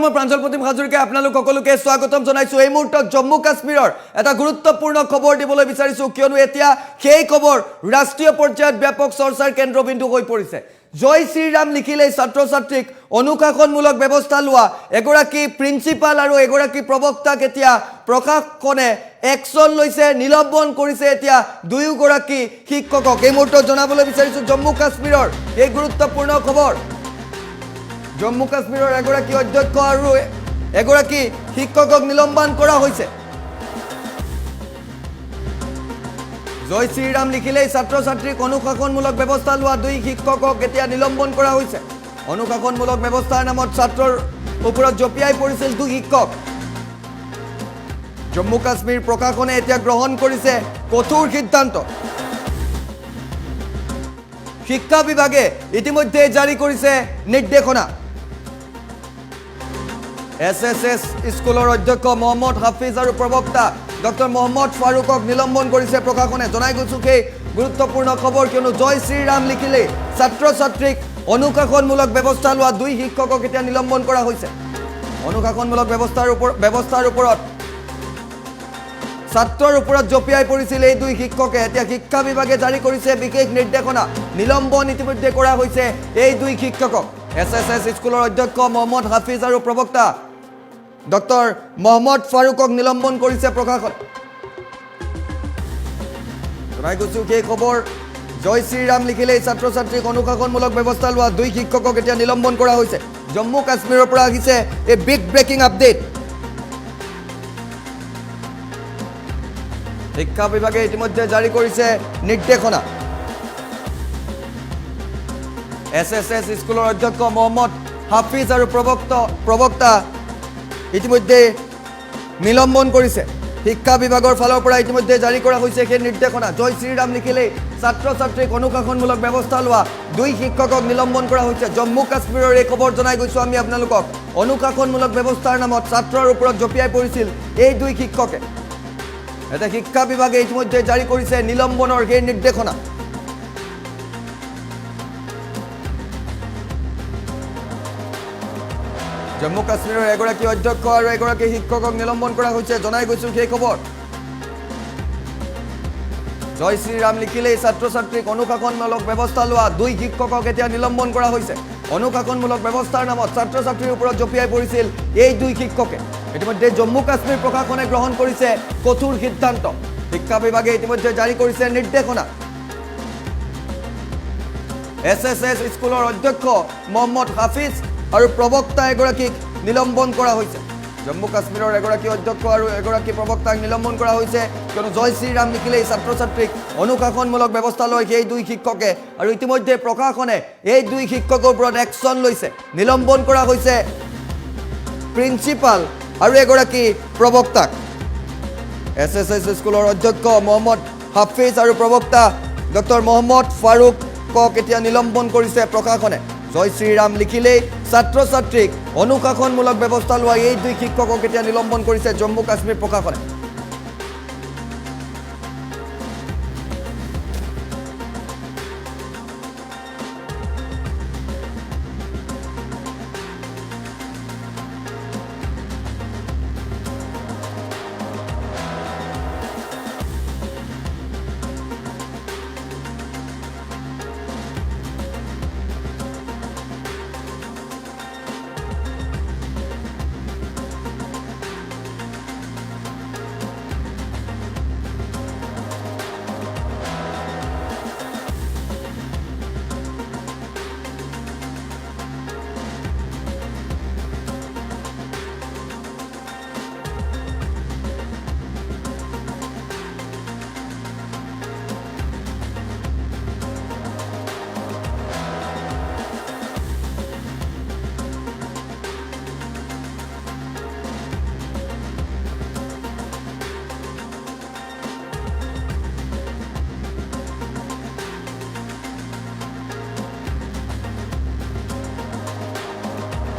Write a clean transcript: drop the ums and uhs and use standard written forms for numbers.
মই প্ৰাঞ্জল প্ৰতিম হাজৰিকাই আপোনালোক সকলোকে স্বাগতম জনাইছো। এই মুহূৰ্তত জম্মু কাশ্মীৰৰ এটা গুৰুত্বপূৰ্ণ খবৰ দিবলৈ বিচাৰিছো, কিয়নো এতিয়া সেই খবৰ ৰাষ্ট্ৰীয় পৰ্যায়ত ব্যাপক চৰ্চাৰ কেন্দ্ৰবিন্দু হৈ পৰিছে। জয় শ্ৰীৰাম লিখিলে ছাত্ৰ ছাত্ৰীক অনুশাসনমূলক ব্যৱস্থা লোৱা এগৰাকী প্ৰিন্সিপাল আৰু এগৰাকী প্ৰবক্তাক এতিয়া প্ৰশাসনে একশ্যন লৈছে, নিলম্বন কৰিছে এতিয়া দুয়োগৰাকী শিক্ষকক। এই মুহূৰ্তত জনাবলৈ বিচাৰিছো জম্মু কাশ্মীৰৰ এই গুৰুত্বপূৰ্ণ খবৰ। জম্মু কাশ্মীৰৰ এগৰাকী অধ্যক্ষ আৰু এগৰাকী শিক্ষকক নিলম্বন কৰা হৈছে। জয় শ্ৰীৰাম লিখিলেই ছাত্ৰ ছাত্ৰীক অনুশাসনমূলক ব্যৱস্থা লোৱা দুই শিক্ষকক এতিয়া নিলম্বন কৰা হৈছে। অনুশাসনমূলক ব্যৱস্থাৰ নামত ছাত্ৰৰ ওপৰত জঁপিয়াই পৰিছিল দুই শিক্ষক। জম্মু কাশ্মীৰ প্ৰশাসনে এতিয়া গ্ৰহণ কৰিছে কঠোৰ সিদ্ধান্ত। শিক্ষা বিভাগে ইতিমধ্যে জাৰি কৰিছে নিৰ্দেশনা। SSS স্কুলৰ অধ্যক্ষ মহম্মদ হাফিজ আৰু প্ৰবক্তা ডক্টৰ মহম্মদ ফাৰুকক নিলম্বন কৰিছে প্ৰশাসনে। জনাই গৈছো সেই গুৰুত্বপূৰ্ণ খবৰ, কিয়নো জয় শ্ৰীৰাম লিখিলে ছাত্ৰ ছাত্ৰীক অনুশাসনমূলক ব্যৱস্থা লোৱা দুই শিক্ষকক এতিয়া নিলম্বন কৰা হৈছে। অনুশাসনমূলক ব্যৱস্থাৰ ওপৰত ছাত্ৰৰ ওপৰত জঁপিয়াই পৰিছিল এই দুই শিক্ষকে। এতিয়া শিক্ষা বিভাগে জাৰি কৰিছে বিশেষ নিৰ্দেশনা। নিলম্বন ইতিমধ্যে কৰা হৈছে এই দুই শিক্ষকক। SSS স্কুলৰ অধ্যক্ষ মহম্মদ হাফিজ আৰু প্ৰবক্তা ডক্টৰ মহম্মদ ফাৰুকক নিলম্বন কৰিছে প্ৰশাসন। জনাই গৈছো সেই খবৰ, জয় শ্ৰীৰাম লিখিলেই ছাত্ৰ ছাত্ৰীক অনুশাসনমূলক ব্যৱস্থা লোৱা দুই শিক্ষকক এতিয়া নিলম্বন কৰা হৈছে। জম্মু কাশ্মীৰৰ পৰা আহিছে এই বিগ ব্ৰেকিং আপডেট। শিক্ষা বিভাগে ইতিমধ্যে জাৰি কৰিছে নিৰ্দেশনা। SSS স্কুলৰ অধ্যক্ষ মহম্মদ হাফিজ আৰু প্ৰবক্তা ইতিমধ্যে নিলম্বন কৰিছে। শিক্ষা বিভাগৰ ফালৰ পৰা ইতিমধ্যে জাৰি কৰা হৈছে সেই নিৰ্দেশনা। জয় শ্ৰীৰাম লিখিলেই ছাত্ৰ ছাত্ৰীক অনুশাসনমূলক ব্যৱস্থা লোৱা দুই শিক্ষকক নিলম্বন কৰা হৈছে। জম্মু কাশ্মীৰৰ এই খবৰ জনাই গৈছো আমি আপোনালোকক। অনুশাসনমূলক ব্যৱস্থাৰ নামত ছাত্ৰৰ ওপৰত জঁপিয়াই পৰিছিল এই দুই শিক্ষকে। এটা শিক্ষা বিভাগে ইতিমধ্যে জাৰি কৰিছে নিলম্বনৰ সেই নিৰ্দেশনা। জম্মু কাশ্মীৰৰ এগৰাকী অধ্যক্ষ আৰু এগৰাকী শিক্ষকক নিলম্বন কৰা হৈছে। জনাই গৈছো সেই খবৰ। জয় শ্ৰীৰাম লিখিলেই ছাত্ৰ ছাত্ৰীক অনুশাসনমূলক ব্যৱস্থা লোৱা দুই শিক্ষকক এতিয়া নিলম্বন কৰা হৈছে। অনুশাসনমূলক ব্যৱস্থাৰ নামত ছাত্ৰ ছাত্ৰীৰ ওপৰত জঁপিয়াই পৰিছিল এই দুই শিক্ষকে। ইতিমধ্যে জম্মু কাশ্মীৰ প্ৰশাসনে গ্ৰহণ কৰিছে কঠোৰ সিদ্ধান্ত। শিক্ষা বিভাগে ইতিমধ্যে জাৰি কৰিছে নিৰ্দেশনা। SSS স্কুলৰ অধ্যক্ষ মহম্মদ হাফিজ আৰু প্ৰবক্তা এগৰাকীক নিলম্বন কৰা হৈছে। জম্মু কাশ্মীৰৰ এগৰাকী অধ্যক্ষ আৰু এগৰাকী প্ৰবক্তাক নিলম্বন কৰা হৈছে, কিয়নো জয় শ্ৰীৰাম লিখিলেই ছাত্ৰ ছাত্ৰীক অনুশাসনমূলক ব্যৱস্থা লয় সেই দুই শিক্ষকে। আৰু ইতিমধ্যে প্ৰশাসনে এই দুই শিক্ষকৰ ওপৰত একশ্যন লৈছে। নিলম্বন কৰা হৈছে প্ৰিন্সিপাল আৰু এগৰাকী প্ৰবক্তাক। SSS স্কুলৰ অধ্যক্ষ মহম্মদ হাফিজ আৰু প্ৰবক্তা ডক্টৰ মহম্মদ ফাৰুকক এতিয়া নিলম্বন কৰিছে প্ৰশাসনে। জয় শ্ৰীৰাম লিখিলেই ছাত্ৰ ছাত্ৰীক অনুশাসনমূলক ব্যৱস্থা লোৱা এই দুই শিক্ষকক এতিয়া নিলম্বন কৰিছে জম্মু কাশ্মীৰ প্ৰশাসনে।